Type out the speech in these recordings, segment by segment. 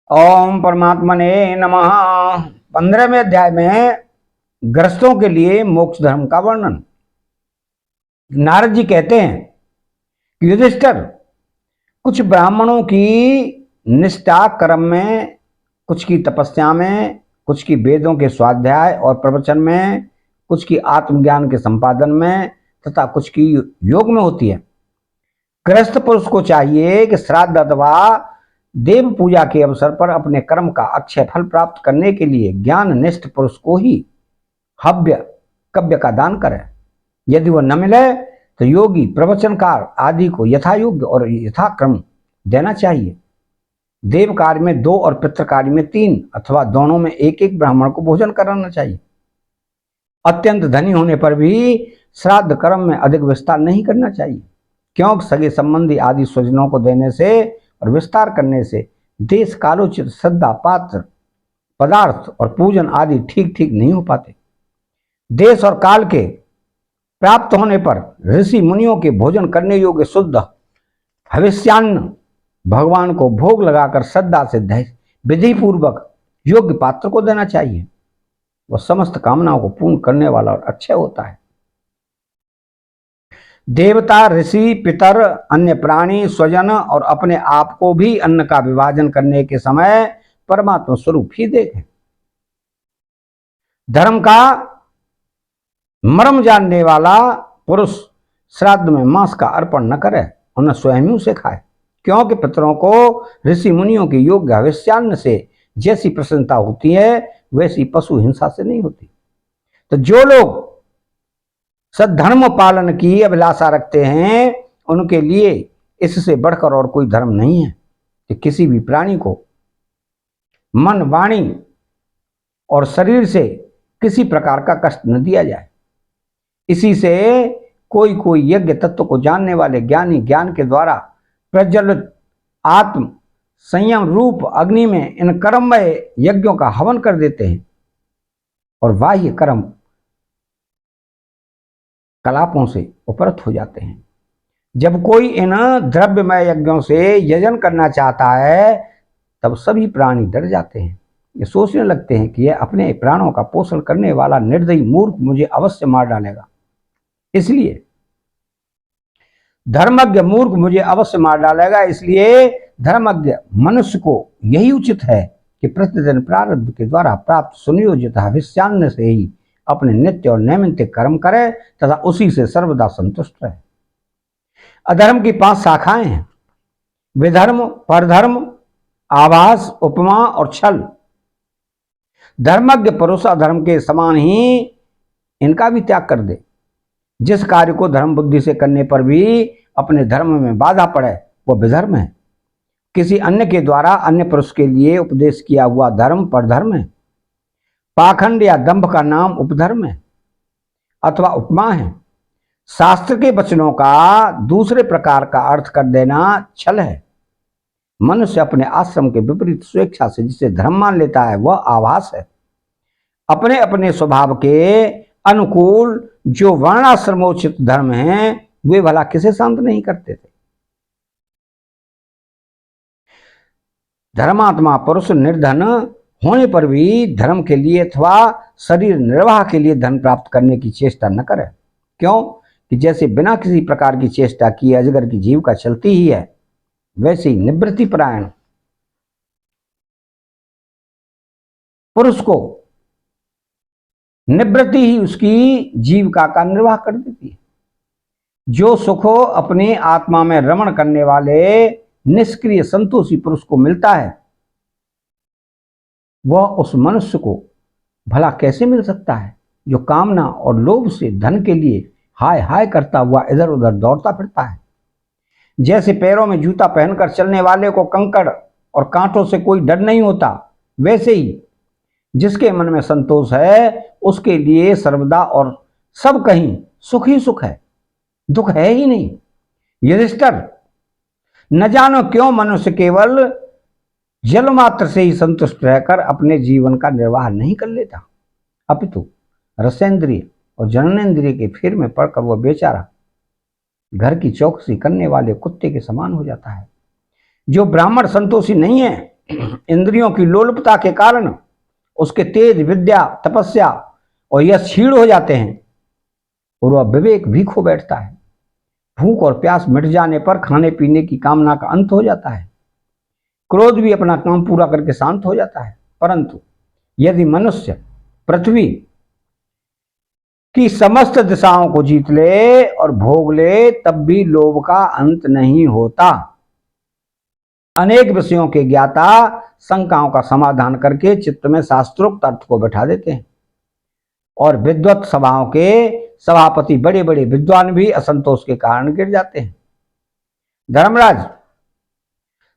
ओम परमात्मने नमः। 15वें अध्याय में ग्रस्तों के लिए मोक्ष धर्म का वर्णन। नारद जी कहते हैं कि युधिष्ठिर, कुछ ब्राह्मणों की निष्ठा कर्म में, कुछ की तपस्या में, कुछ की वेदों के स्वाध्याय और प्रवचन में, कुछ की आत्मज्ञान के संपादन में तथा कुछ की योग में होती है। गृहस्थ पुरुष को चाहिए कि श्राद्ध अथवा देव पूजा के अवसर पर अपने कर्म का अक्षय फल प्राप्त करने के लिए ज्ञान निष्ठ पुरुष को ही हव्य कव्य का दान करे। यदि वह न मिले तो योगी प्रवचनकार आदि को यथा योग्य और यथाक्रम देना चाहिए। देव कार्य में 2 और पितृ कार्य में 3 अथवा दोनों में एक एक ब्राह्मण को भोजन कराना चाहिए। अत्यंत धनी होने पर भी श्राद्ध कर्म में अधिक विस्तार नहीं करना चाहिए, क्योंकि सगे संबंधी आदि स्वजनों को देने से और विस्तार करने से देश कालोचित श्रद्धा पात्र पदार्थ और पूजन आदि ठीक ठीक नहीं हो पाते। देश और काल के प्राप्त होने पर ऋषि मुनियों के भोजन करने योग्य शुद्ध हविष्यान्न भगवान को भोग लगाकर श्रद्धा से विधि पूर्वक योग्य पात्र को देना चाहिए। वह समस्त कामनाओं को पूर्ण करने वाला और अक्षय होता है। देवता, ऋषि, पितर, अन्य प्राणी, स्वजन और अपने आप को भी अन्न का विभाजन करने के समय परमात्मा स्वरूप ही देखें। धर्म का मर्म जानने वाला पुरुष श्राद्ध में मांस का अर्पण न करे और न स्वयं ही उसे खाए, क्योंकि पितरों को ऋषि मुनियों के योग्य हविष्यान्न से जैसी प्रसन्नता होती है वैसी पशु हिंसा से नहीं होती। तो जो लोग सद्धर्म पालन की अभिलाषा रखते हैं उनके लिए इससे बढ़कर और कोई धर्म नहीं है कि किसी भी प्राणी को मन, वाणी और शरीर से किसी प्रकार का कष्ट न दिया जाए। इसी से कोई यज्ञ तत्व को जानने वाले ज्ञानी ज्ञान के द्वारा प्रज्वलित आत्म संयम रूप अग्नि में इन कर्ममय यज्ञों का हवन कर देते हैं और बाह्य कर्म कलापों से उपरत हो जाते हैं। जब कोई इन द्रव्यमय यज्ञों से यजन करना चाहता है तब सभी प्राणी डर जाते हैं। ये सोचने लगते हैं कि यह अपने प्राणों का पोषण करने वाला निर्दयी मूर्ख मुझे अवश्य मार डालेगा, इसलिए धर्मज्ञ मूर्ख मुझे अवश्य मार डालेगा। इसलिए धर्मज्ञ मनुष्य को यही उचित है कि प्रतिदिन प्रारब्ध के द्वारा प्राप्त सुनियोजित हविष्यान्न से ही अपने नित्य और नैमित्तिक कर्म करे तथा उसी से सर्वदा संतुष्ट रहे। अधर्म की 5 शाखाएं हैं: विधर्म, परधर्म, आभास, उपमा और छल। धर्मज्ञ पुरुष अधर्म के समान ही इनका भी त्याग कर दे। जिस कार्य को धर्म बुद्धि से करने पर भी अपने धर्म में बाधा पड़े वह विधर्म है। किसी अन्य के द्वारा अन्य पुरुष के लिए उपदेश किया हुआ धर्म परधर्म है। पाखंड या दंभ का नाम उपधर्म है अथवा उपमा है। शास्त्र के वचनों का दूसरे प्रकार का अर्थ कर देना छल है। मनुष्य अपने आश्रम के विपरीत स्वेच्छा से जिसे धर्म मान लेता है वह आभास है। अपने अपने स्वभाव के अनुकूल जो वर्णाश्रमोचित धर्म हैं वे भला किसे शांत नहीं करते थे। धर्मात्मा पुरुष निर्धन होने पर भी धर्म के लिए अथवा शरीर निर्वाह के लिए धन प्राप्त करने की चेष्टा न करे, क्यों कि जैसे बिना किसी प्रकार की चेष्टा किए अजगर की जीविका चलती ही है, वैसे ही निवृत्ति परायण पुरुष को निवृत्ति ही उसकी जीविका का निर्वाह कर देती है। जो सुख अपने आत्मा में रमण करने वाले निष्क्रिय संतोषी पुरुष को मिलता है वह उस मनुष्य को भला कैसे मिल सकता है जो कामना और लोभ से धन के लिए हाय हाय करता हुआ इधर उधर दौड़ता फिरता है। जैसे पैरों में जूता पहनकर चलने वाले को कंकड़ और कांटों से कोई डर नहीं होता, वैसे ही जिसके मन में संतोष है उसके लिए सर्वदा और सब कहीं सुख ही सुख है, दुख है ही नहीं। युधिष्ठिर, न जानो क्यों मनुष्य केवल जल मात्र से ही संतुष्ट रहकर अपने जीवन का निर्वाह नहीं कर लेता, अपितु रसेंद्रिय और जननेन्द्रिय के फेर में पड़कर वह बेचारा घर की चौकसी करने वाले कुत्ते के समान हो जाता है। जो ब्राह्मण संतोषी नहीं है इंद्रियों की लोलुपता के कारण उसके तेज विद्या, तपस्या और यश क्षीण हो जाते हैं और वह विवेक भी खो बैठता है। भूख और प्यास मिट जाने पर खाने पीने की कामना का अंत हो जाता है। क्रोध भी अपना काम पूरा करके शांत हो जाता है। परंतु यदि मनुष्य पृथ्वी की समस्त दिशाओं को जीत ले और भोग ले, तब भी लोभ का अंत नहीं होता। अनेक विषयों के ज्ञाता शंकाओं का समाधान करके चित्त में शास्त्रोक्त अर्थ को बैठा देते हैं और विद्वत सभाओं के सभापति बड़े बड़े विद्वान भी असंतोष के कारण गिर जाते हैं। धर्मराज,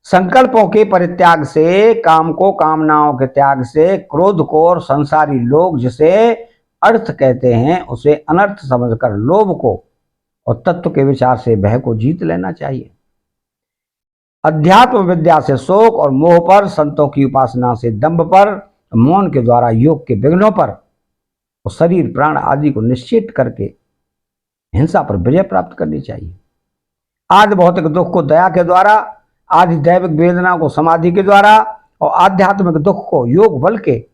संकल्पों के परित्याग से, काम को कामनाओं के त्याग से, क्रोध को और संसारी लोग जिसे अर्थ कहते हैं उसे अनर्थ समझकर लोभ को और तत्व के विचार से भय को जीत लेना चाहिए। अध्यात्म विद्या से शोक और मोह पर, संतों की उपासना से दंभ पर, मौन के द्वारा योग के विघ्नों पर और शरीर प्राण आदि को निश्चित करके हिंसा पर विजय प्राप्त करनी चाहिए। आदि भौतिक दुख को दया के द्वारा, आदि दैविक वेदना को समाधि के द्वारा और आध्यात्मिक दुख को योग बल के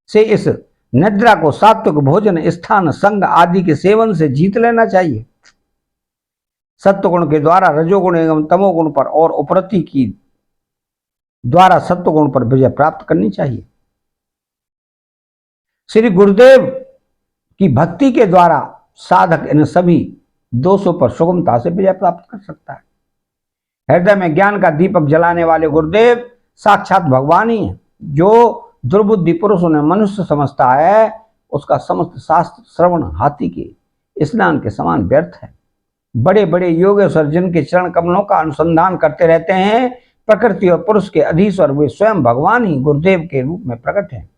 से इस निद्रा को सात्विक भोजन, स्थान, संग आदि के सेवन से जीत लेना चाहिए। सत्वगुण के द्वारा रजोगुण एवं तमोगुण पर और उपरति की द्वारा सत्वगुण पर विजय प्राप्त करनी चाहिए। श्री गुरुदेव की भक्ति के द्वारा साधक इन सभी दोषों पर सुगमता से विजय प्राप्त कर सकता है। हृदय में ज्ञान का दीपक जलाने वाले गुरुदेव साक्षात भगवान ही है। जो दुर्बुद्धि पुरुष उन्हें मनुष्य समझता है, उसका समस्त शास्त्र श्रवण हाथी के स्नान के समान व्यर्थ है। बड़े बड़े योगेश्वर जिनके चरण कमलों का अनुसंधान करते रहते हैं, प्रकृति और पुरुष के अधीश्वर वे स्वयं भगवान ही गुरुदेव के रूप में प्रकट हैं।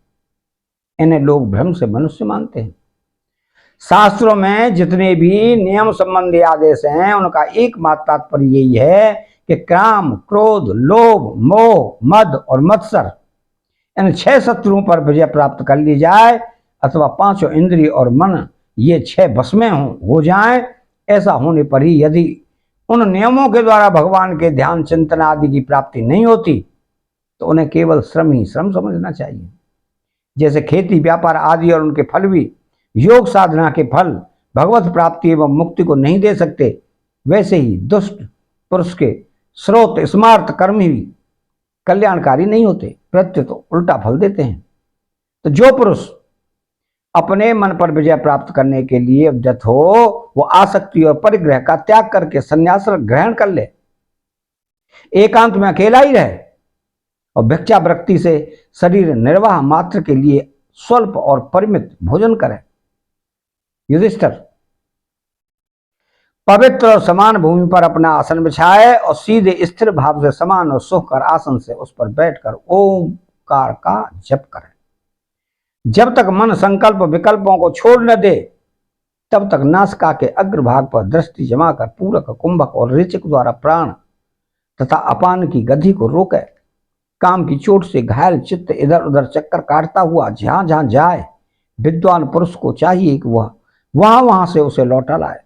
इन्हें लोग भ्रम से मनुष्य मानते हैं। शास्त्रों में जितने भी नियम संबंधी आदेश हैं, उनका एकमात्र तात्पर्य यही है कि काम, क्रोध, लोभ, मोह, मद और मत्सर इन 6 शत्रुओं पर विजय प्राप्त कर ली जाए, अथवा 5 इंद्रिय और मन ये 6 बस में हो जाएं। ऐसा होने पर ही यदि उन नियमों के द्वारा भगवान के ध्यान चिंतन आदि की प्राप्ति नहीं होती, तो उन्हें केवल श्रम ही श्रम समझना चाहिए। जैसे खेती, व्यापार आदि और उनके फल भी योग साधना के फल भगवत प्राप्ति एवं मुक्ति को नहीं दे सकते, वैसे ही दुष्ट पुरुष के स्रोत स्मार्थ कर्म ही कल्याणकारी नहीं होते, प्रत्युत उल्टा फल देते हैं। तो जो पुरुष अपने मन पर विजय प्राप्त करने के लिए उद्यत हो, वो आसक्ति और परिग्रह का त्याग करके संन्यास ग्रहण कर ले, एकांत में अकेला ही रहे और भिक्षावृत्ति से शरीर निर्वाह मात्र के लिए स्वल्प और परिमित भोजन करे। युधिष्ठिर, पवित्र और समान भूमि पर अपना आसन बिछाए और सीधे स्थिर भाव से समान और सुखकर आसन से उस पर बैठकर ओमकार का जप करे। जब तक मन संकल्प विकल्पों को छोड़ न दे, तब तक नासिका के अग्रभाग पर दृष्टि जमाकर पूरक, कुंभक और रेचक द्वारा प्राण तथा अपान की गति को रोके। काम की चोट से घायल चित्त इधर उधर चक्कर काटता हुआ जहां जहां जाए, विद्वान पुरुष को चाहिए कि वह वहां से उसे लौटा लाए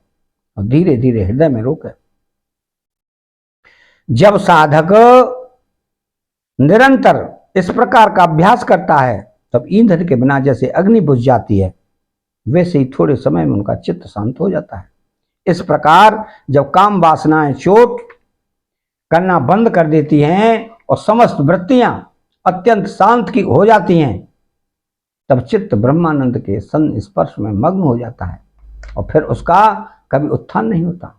और धीरे धीरे हृदय में रोके। जब साधक निरंतर इस प्रकार का अभ्यास करता है, तब ईंधन के बिना जैसे अग्नि बुझ जाती है, वैसे ही थोड़े समय में उनका चित्त शांत हो जाता है। इस प्रकार जब काम वासनाएं चोट करना बंद कर देती हैं और समस्त वृत्तियां अत्यंत शांत की हो जाती हैं, तब चित्त ब्रह्मानंद के संस्पर्श में मग्न हो जाता है और फिर उसका कभी उत्थान नहीं होता।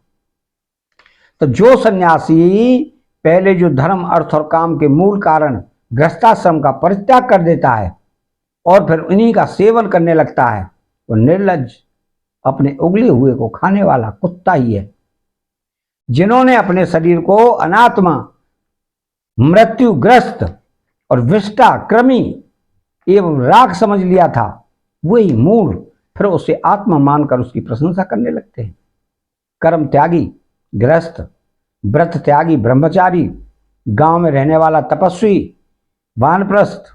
तो जो सन्यासी पहले जो धर्म, अर्थ और काम के मूल कारण गृहस्थाश्रम का परित्याग कर देता है और फिर उन्हीं का सेवन करने लगता है, वो निर्लज्ज, अपने उगले हुए को खाने वाला कुत्ता ही है। जिन्होंने अपने शरीर को अनात्मा, मृत्युग्रस्त और विष्टा, कृमि एवं राख समझ लिया था, वही मूढ़ फिर उसे आत्मा मानकर उसकी प्रशंसा करने लगते हैं। कर्म त्यागी गृहस्थ, व्रत त्यागी ब्रह्मचारी, गांव में रहने वाला तपस्वी, वानप्रस्थ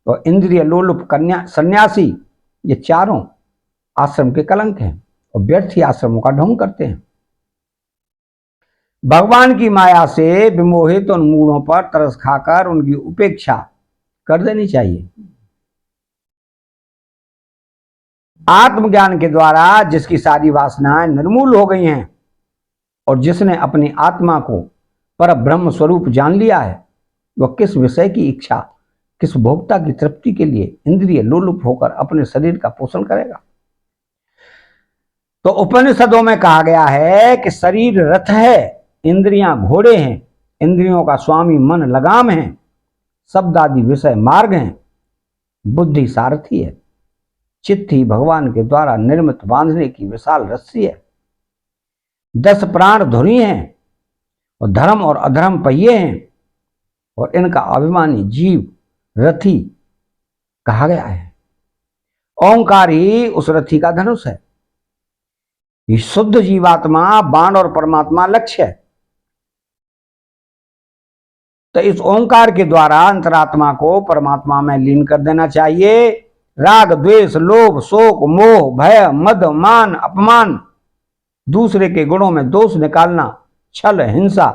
और इंद्रिय लोलुप कन्या सन्यासी, ये चारों आश्रम के कलंक हैं और व्यर्थ ही आश्रमों का ढोंग करते हैं। भगवान की माया से विमोहित उन मूढ़ों पर तरस खाकर उनकी उपेक्षा कर देनी चाहिए। आत्मज्ञान के द्वारा जिसकी सारी वासनाएं निर्मूल हो गई हैं और जिसने अपनी आत्मा को पर ब्रह्म स्वरूप जान लिया है, वह किस विषय की इच्छा, किस भोक्ता की तृप्ति के लिए इंद्रिय लोलुप होकर अपने शरीर का पोषण करेगा। तो उपनिषदों में कहा गया है कि शरीर रथ है, इंद्रियां घोड़े हैं, इंद्रियों का स्वामी मन लगाम है, शब्द आदि विषय मार्ग हैं, बुद्धि सारथी है, चित्त ही भगवान के द्वारा निर्मित बांधने की विशाल रस्सी है, 10 प्राण धुरी हैं और धर्म और अधर्म पहिए हैं और इनका अभिमानी जीव रथी कहा गया है। ओंकार ही उस रथी का धनुष है। ये शुद्ध जीवात्मा बाण और परमात्मा लक्ष्य है। तो इस ओंकार के द्वारा अंतरात्मा को परमात्मा में लीन कर देना चाहिए। राग द्वेष लोभ शोक मोह भय मद मान अपमान, दूसरे के गुणों में दोष निकालना, छल हिंसा,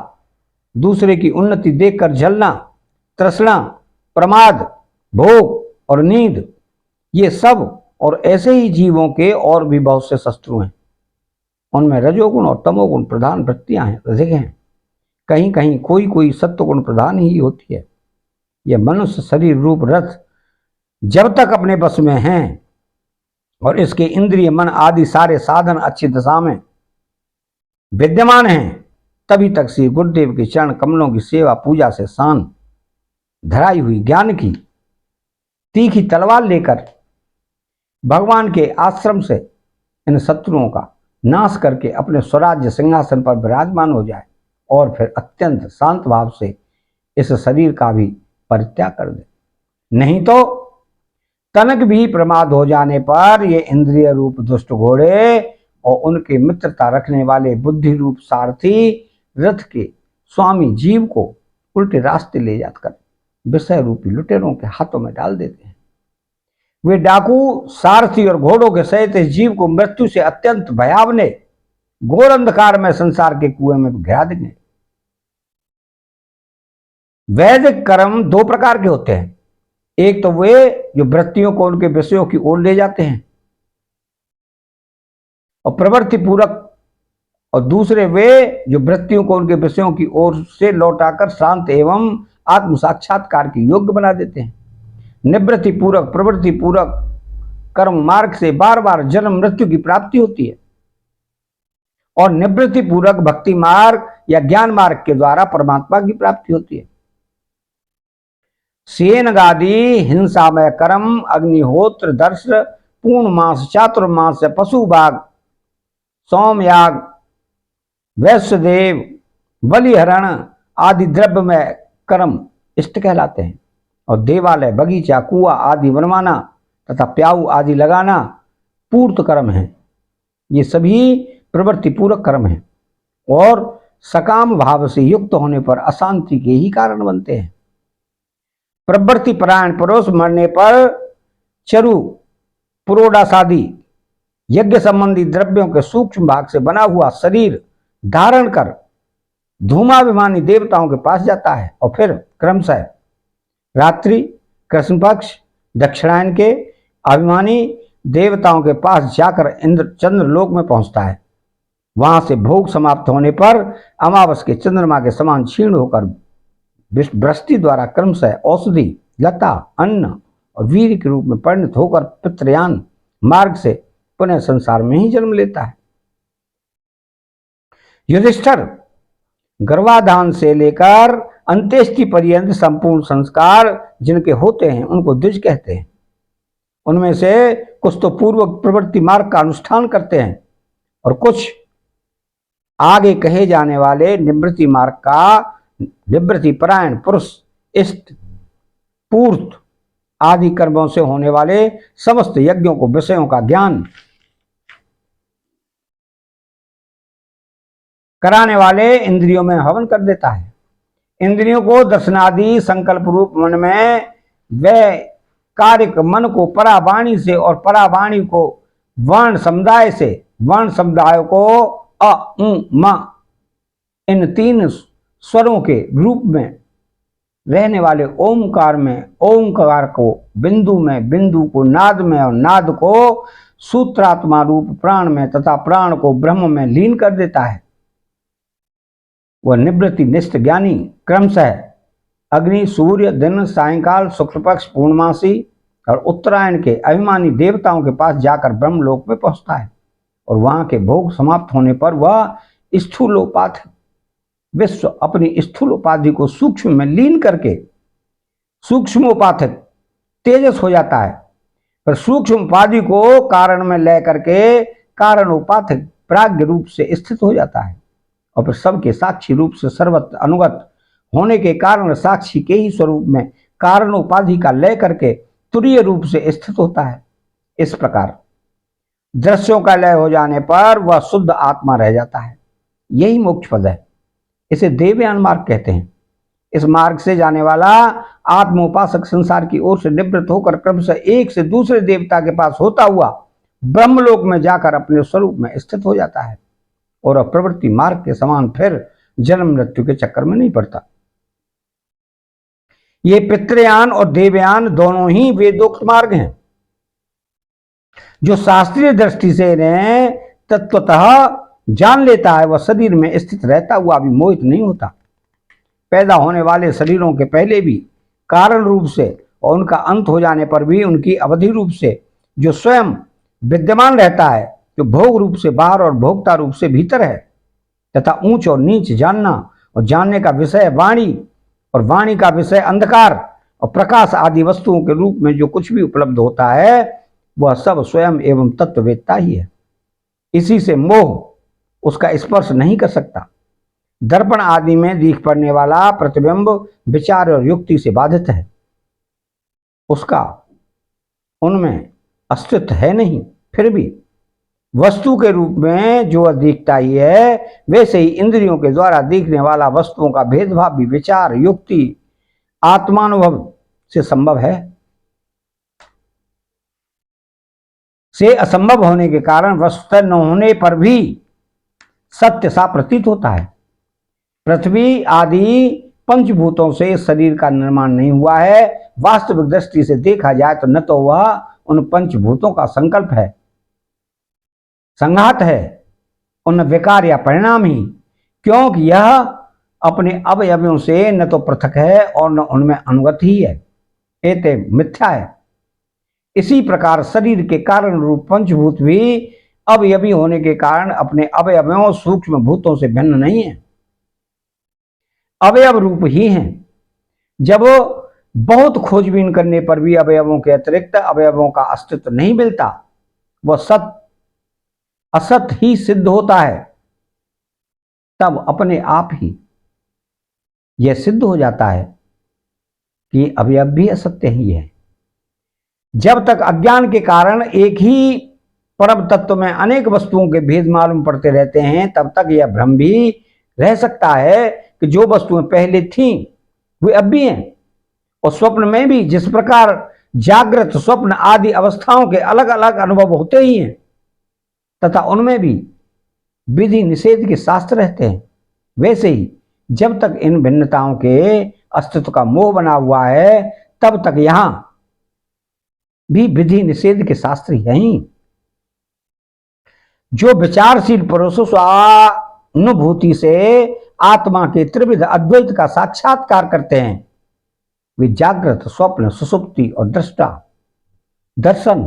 दूसरे की उन्नति देखकर जलना, तृष्णा प्रमाद भोग और नींद, ये सब और ऐसे ही जीवों के और भी बहुत से शत्रु हैं। उनमें रजोगुण और तमोगुण प्रधान वृत्तियां हैं, रसिक हैं, कहीं कहीं कोई कोई सत्वगुण प्रधान ही होती है। यह मनुष्य शरीर रूप रथ जब तक अपने बस में हैं और इसके इंद्रिय मन आदि सारे साधन अच्छी दशा में विद्यमान हैं, तभी तक श्री गुरुदेव के चरण कमलों की सेवा पूजा से शान धराई हुई ज्ञान की तीखी तलवार लेकर भगवान के आश्रम से इन शत्रुओं का नाश करके अपने स्वराज्य सिंहासन पर विराजमान हो जाए और फिर अत्यंत शांत भाव से इस शरीर का भी परित्याग कर दे। नहीं तो तनक भी प्रमाद हो जाने पर ये इंद्रिय रूप दुष्ट घोड़े और उनके मित्रता रखने वाले बुद्धि रूप सारथी रथ के स्वामी जीव को उल्टे रास्ते ले जाकर विषय रूपी लुटेरों के हाथों में डाल देते हैं। वे डाकू सारथी और घोड़ों के सहित इस जीव को मृत्यु से अत्यंत भयावने घोर अंधकार में संसार के कुएं में गिरा देंगे। वैदिक कर्म 2 प्रकार के होते हैं। एक तो वे जो वृत्तियों को उनके विषयों की ओर ले जाते हैं और प्रवृत्ति पूरक, और दूसरे वे जो वृत्तियों को उनके विषयों की ओर से लौटाकर शांत एवं आत्म साक्षात्कार के योग्य बना देते हैं। निवृत्ति पूरक प्रवृत्ति पूरक कर्म मार्ग से बार बार जन्म मृत्यु की प्राप्ति होती है और निवृत्ति पूरक भक्ति मार्ग या ज्ञान मार्ग के द्वारा परमात्मा की प्राप्ति होती है। सेनगादि हिंसामय कर्म अग्निहोत्र दर्श पूर्णमास चातुर्मास पशुभाग सोमयाग वैश्यदेव बलिहरण आदि द्रव्यमय कर्म इष्ट कहलाते हैं और देवालय बगीचा कुआ आदि बनवाना तथा प्याऊ आदि लगाना पूर्त कर्म है। ये सभी प्रवृत्ति पूरक कर्म हैं और सकाम भाव से युक्त होने पर अशांति के ही कारण बनते हैं। प्रवृत्ति परायण पुरुष मरने पर चरु पुरोडासादि यज्ञ संबंधी द्रव्यों के सूक्ष्म भाग से बना हुआ शरीर धारण कर धूमाभिमानी देवताओं के पास जाता है और फिर क्रमशः रात्रि कृष्ण पक्ष दक्षिणायन के अभिमानी देवताओं के पास जाकर इंद्र चंद्रलोक में पहुंचता है। वहां से भोग समाप्त होने पर अमावस के चंद्रमा के समान क्षीण होकर वृष्टि द्वारा क्रमशः औषधि लता अन्न और वीर के रूप में परिणत होकर पितृयान मार्ग से पुनः संसार में ही जन्म लेता है। युधिष्ठिर गर्भाधान से लेकर अंत्येष्टि पर्यंत संपूर्ण संस्कार जिनके होते हैं उनको द्विज कहते हैं। उनमें से कुछ तो पूर्व प्रवृत्ति मार्ग का अनुष्ठान करते हैं और कुछ आगे कहे जाने वाले निवृत्ति मार्ग का निवृत्ति परायण पुरुष इष्ट पूर्त आदि कर्मों से होने वाले समस्त यज्ञों को विषयों का ज्ञान कराने वाले इंद्रियों में हवन कर देता है। इंद्रियों को दर्शनादि संकल्प रूप मन में वह कारिक मन को परावाणी से और परावाणी को वर्ण समुदाय से वर्ण समुदाय को अ उ म इन तीन स्वरों के रूप में रहने वाले ओमकार में ओमकार को बिंदु में, बिंदु को नाद में और नाद को सूत्रात्मा रूप प्राण में तथा प्राण को ब्रह्म में लीन कर देता है। वह निवृत्ति निष्ठ ज्ञानी क्रमशः अग्नि, सूर्य, दिन, सायंकाल, शुक्ल पक्ष, पूर्णमासी और उत्तरायण के अभिमानी देवताओं के पास जाकर ब्रह्मलोक में पहुंचता है और वहां के भोग समाप्त होने पर वह स्थूलोपाधि विश्व अपनी स्थूलोपाधि को सूक्ष्म में लीन करके सूक्ष्मोपाधिक तेजस हो जाता है। पर सूक्ष्म उपाधि को कारण में ले करके कारणोपाधिक प्राज्ञ रूप से स्थित हो जाता है और फिर सबके साक्षी रूप से सर्वत्र अनुगत होने के कारण साक्षी के ही स्वरूप में कारणोपाधि का लय करके तुरीय रूप से स्थित होता है। इस प्रकार दृश्यों का लय हो जाने पर वह शुद्ध आत्मा रह जाता है। यही मोक्ष पद है। इसे देवयान मार्ग कहते हैं। इस मार्ग से जाने वाला आत्मोपासक संसार की ओर से निवृत्त होकर क्रमशः एक से दूसरे देवता के पास होता हुआ ब्रह्मलोक में जाकर अपने स्वरूप में स्थित हो जाता है और प्रवृत्ति मार्ग के समान फिर जन्म मृत्यु के चक्कर में नहीं पड़ता। ये पितृयान और देवयान दोनों ही वेदोक्त मार्ग हैं। जो शास्त्रीय दृष्टि से इन्हें तत्वतः जान लेता है वह शरीर में स्थित रहता हुआ भी मोहित नहीं होता। पैदा होने वाले शरीरों के पहले भी कारण रूप से और उनका अंत हो जाने पर भी उनकी अवधि रूप से जो स्वयं विद्यमान रहता है, जो भोग रूप से बाहर और भोक्ता रूप से भीतर है, तथा ऊंच और नीच जानना और जानने का विषय वाणी और वाणी का विषय अंधकार और प्रकाश आदि वस्तुओं के रूप में जो कुछ भी उपलब्ध होता है वह सब स्वयं एवं तत्ववेत्ता ही है। इसी से मोह उसका स्पर्श नहीं कर सकता। दर्पण आदि में दिख पड़ने वाला प्रतिबिंब विचार और युक्ति से बाधित है, उसका उनमें अस्तित्व है नहीं। फिर भी वस्तु के रूप में जो दिखता ही है वैसे ही इंद्रियों के द्वारा दिखने वाला वस्तुओं का भेदभाव भी विचार युक्ति आत्मानुभव से संभव है। से असंभव होने के कारण वस्तुतः न होने पर भी सत्य सा प्रतीत होता है। पृथ्वी आदि पंचभूतों से शरीर का निर्माण नहीं हुआ है। वास्तविक दृष्टि से देखा जाए तो न तो वह उन पंचभूतों का संकल्प है, संघात है, उन विकार या परिणाम ही, क्योंकि यह अपने अवयवों से न तो पृथक है और न उनमें अनुगत ही है। एते मिथ्या है। इसी प्रकार शरीर के कारण रूप पंचभूत भी अवयवी होने के कारण अपने अवयवों सूक्ष्म भूतों से भिन्न नहीं है, अवयव रूप ही हैं। जब बहुत खोजबीन करने पर भी अवयवों के अतिरिक्त अवयवों का अस्तित्व नहीं मिलता, वह सत असत ही सिद्ध होता है, तब अपने आप ही यह सिद्ध हो जाता है कि अवयव भी असत्य ही है। जब तक अज्ञान के कारण एक ही परम तत्व में अनेक वस्तुओं के भेद मालूम पड़ते रहते हैं, तब तक यह भ्रम भी रह सकता है कि जो वस्तुएं पहले थीं वे अब भी हैं। और स्वप्न में भी जिस प्रकार जागृत स्वप्न आदि अवस्थाओं के अलग अलग अनुभव होते ही हैं तथा उनमें भी विधि निषेध के शास्त्र रहते हैं, वैसे ही जब तक इन भिन्नताओं के अस्तित्व का मोह बना हुआ है तब तक यहां भी विधि निषेध के शास्त्र हैं ही। जो विचारशील पुरुष स्वानुभूति से आत्मा के त्रिविध अद्वैत का साक्षात्कार करते हैं वे जागृत स्वप्न सुषुप्ति और दृष्टा दर्शन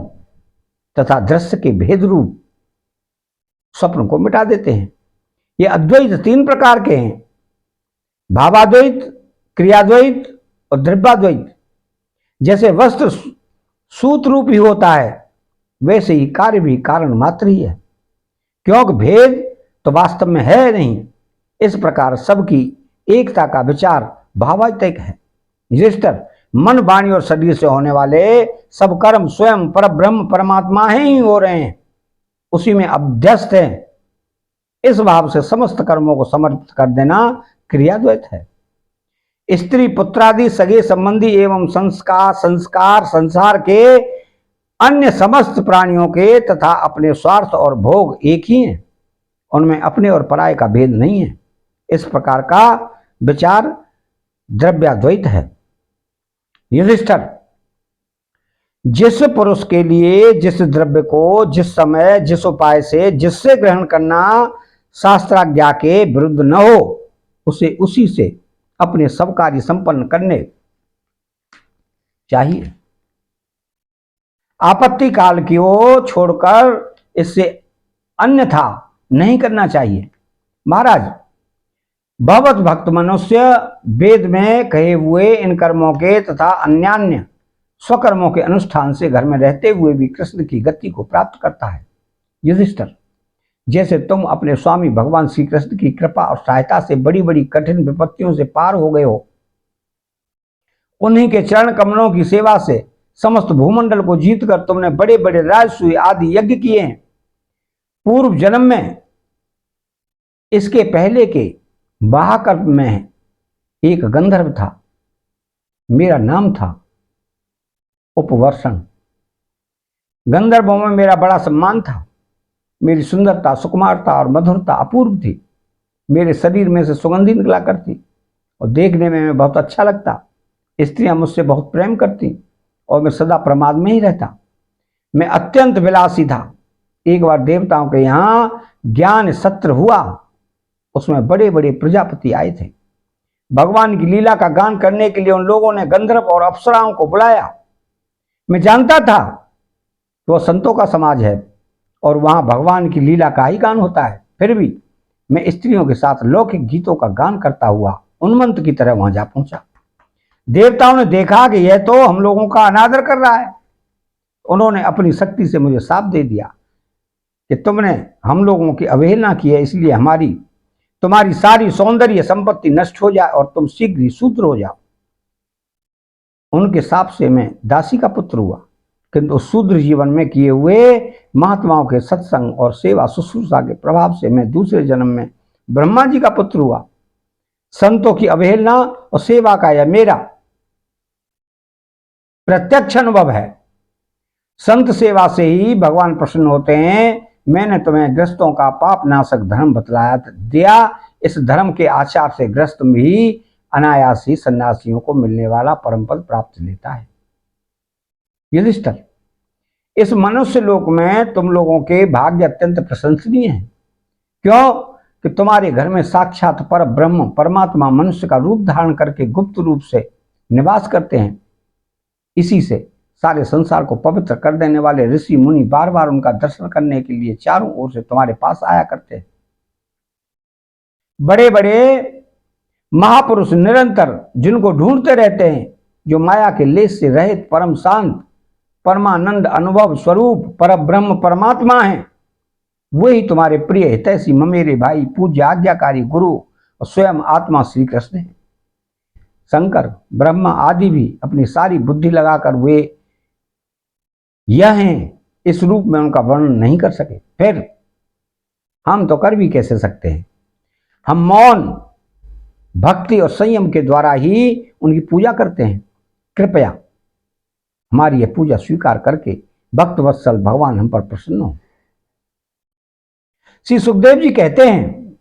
तथा दृश्य के भेद रूप स्वप्न को मिटा देते हैं। ये अद्वैत तीन प्रकार के हैं, भावाद्वैत, क्रियाद्वैत और द्रव्याद्वैत। जैसे वस्त्र सूत रूप ही होता है वैसे ही कार्य भी कारण मात्र ही है, क्योंकि भेद तो वास्तव में है नहीं। इस प्रकार सबकी एकता का विचार भावात्मक है। युधिष्ठिर, मन वाणी और शरीर से होने वाले सब कर्म स्वयं पर ब्रह्म परमात्मा ही हो रहे हैं, उसी में अभ्यस्त हैं। इस भाव से समस्त कर्मों को समर्पित कर देना क्रियाद्वैत है। स्त्री पुत्रादि सगे संबंधी एवं संस्कार संसार के अन्य समस्त प्राणियों के तथा अपने स्वार्थ और भोग एक ही हैं, उनमें अपने और पराये का भेद नहीं है। इस प्रकार का विचार द्रव्याद्वैत है। युधिष्ठिर, जिस पुरुष के लिए जिस द्रव्य को जिस समय जिस उपाय से जिससे ग्रहण करना शास्त्राज्ञा के विरुद्ध न हो, उसे उसी से अपने सब कार्य संपन्न करने चाहिए। आपत्ति काल की ओर छोड़कर इससे अन्यथा नहीं करना चाहिए। महाराज, भगवत भक्त मनुष्य वेद में कहे हुए इन कर्मों के तथा अन्यान्य स्वकर्मों के अनुष्ठान से घर में रहते हुए भी कृष्ण की गति को प्राप्त करता है। युधिष्ठिर, जैसे तुम अपने स्वामी भगवान श्री कृष्ण की कृपा और सहायता से बड़ी बड़ी कठिन विपत्तियों से पार हो गए हो, उन्हीं के चरण कमलों की सेवा से समस्त भूमंडल को जीतकर तुमने बड़े बड़े राजसूय आदि यज्ञ किए हैं। पूर्व जन्म में इसके पहले के महाकल्प में एक गंधर्व था, मेरा नाम था उपवर्षण। गंधर्वों में मेरा बड़ा सम्मान था। मेरी सुंदरता, सुकुमारता और मधुरता अपूर्व थी। मेरे शरीर में से सुगंधी निकला करती और देखने में मैं बहुत अच्छा लगता। स्त्रियां मुझसे बहुत प्रेम करती और मैं सदा प्रमाद में ही रहता। मैं अत्यंत विलासी था। एक बार देवताओं के यहाँ ज्ञान सत्र हुआ, उसमें बड़े बड़े प्रजापति आए थे। भगवान की लीला का गान करने के लिए उन लोगों ने गंधर्व और अप्सराओं को बुलाया। मैं जानता था कि वह संतों का समाज है और वहां भगवान की लीला का ही गान होता है, फिर भी मैं स्त्रियों के साथ लौकिक गीतों का गान करता हुआ उन्मत्त की तरह वहां जा पहुंचा। देवताओं ने देखा कि यह तो हम लोगों का अनादर कर रहा है। उन्होंने अपनी शक्ति से मुझे शाप दे दिया कि तुमने हम लोगों की अवहेलना की है, इसलिए तुम्हारी सारी सौंदर्य संपत्ति नष्ट हो जाए और तुम शीघ्र ही शूद्र हो जाओ। उनके शाप से मैं दासी का पुत्र हुआ, किंतु शूद्र जीवन में किए हुए महात्माओं के सत्संग और सेवा शुश्रूषा के प्रभाव से मैं दूसरे जन्म में ब्रह्मा जी का पुत्र हुआ। संतों की अवहेलना और सेवा का यह मेरा प्रत्यक्ष अनुभव है। संत सेवा से ही भगवान प्रसन्न होते हैं। मैंने तुम्हें ग्रस्तों का पाप नाशक धर्म बतलाया दिया। इस धर्म के आचार से ग्रस्त भी अनायास ही सन्यासियों को मिलने वाला परम पद प्राप्त लेता है। युधिष्ठिर, इस मनुष्य लोक में तुम लोगों के भाग्य अत्यंत प्रशंसनीय है। क्यों कि तुम्हारे घर में साक्षात पर ब्रह्म परमात्मा मनुष्य का रूप धारण करके गुप्त रूप से निवास करते हैं। इसी से सारे संसार को पवित्र कर देने वाले ऋषि मुनि बार बार उनका दर्शन करने के लिए चारों ओर से तुम्हारे पास आया करते हैं। बड़े बड़े महापुरुष निरंतर जिनको ढूंढते रहते हैं, जो माया के लेस से रहित परम शांत परमानंद अनुभव स्वरूप पर ब्रह्म परमात्मा हैं, वही तुम्हारे प्रिय हितैषी ममेरे भाई पूज्य आज्ञाकारी गुरु और स्वयं आत्मा श्री कृष्ण है। शंकर ब्रह्मा आदि भी अपनी सारी बुद्धि लगाकर वे यह हैं, इस रूप में उनका वर्णन नहीं कर सके। फिर हम तो कर भी कैसे सकते हैं। हम मौन भक्ति और संयम के द्वारा ही उनकी पूजा करते हैं। कृपया हमारी यह पूजा स्वीकार करके भक्त वत्सल भगवान हम पर प्रसन्न हो। श्री सुखदेव जी कहते हैं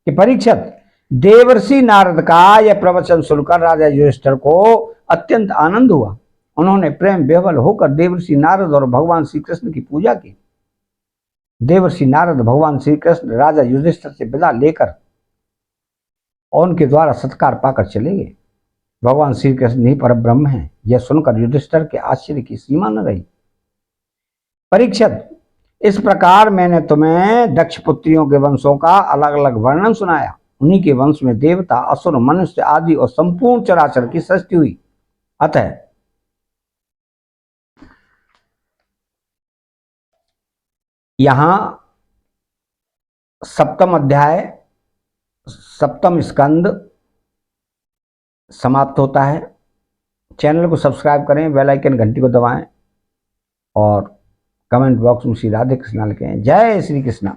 कि परीक्षित, देवर्षि नारद का यह प्रवचन सुनकर राजा युधिष्ठिर को अत्यंत आनंद हुआ। उन्होंने प्रेम विह्वल होकर देवर्षि नारद और भगवान श्री कृष्ण की पूजा की। देवर्षि नारद भगवान श्री कृष्ण राजा युधिष्ठिर से विदा लेकर और उनके द्वारा सत्कार पाकर चले गए। भगवान श्री कृष्ण ही परब्रह्म हैं, यह सुनकर युधिष्ठिर के आश्चर्य की सीमा न रही। परीक्षित, इस प्रकार मैंने तुम्हें दक्ष पुत्रियों के वंशों का अलग अलग वर्णन सुनाया। उन्हीं के वंश में देवता, असुर, मनुष्य आदि और संपूर्ण चराचर की सृष्टि हुई। अतः यहां सप्तम अध्याय सप्तम स्कंद समाप्त होता है। चैनल को सब्सक्राइब करें, बेल आइकन घंटी को दबाएं और कमेंट बॉक्स में श्री राधे कृष्णा लिखें। जय श्री कृष्णा।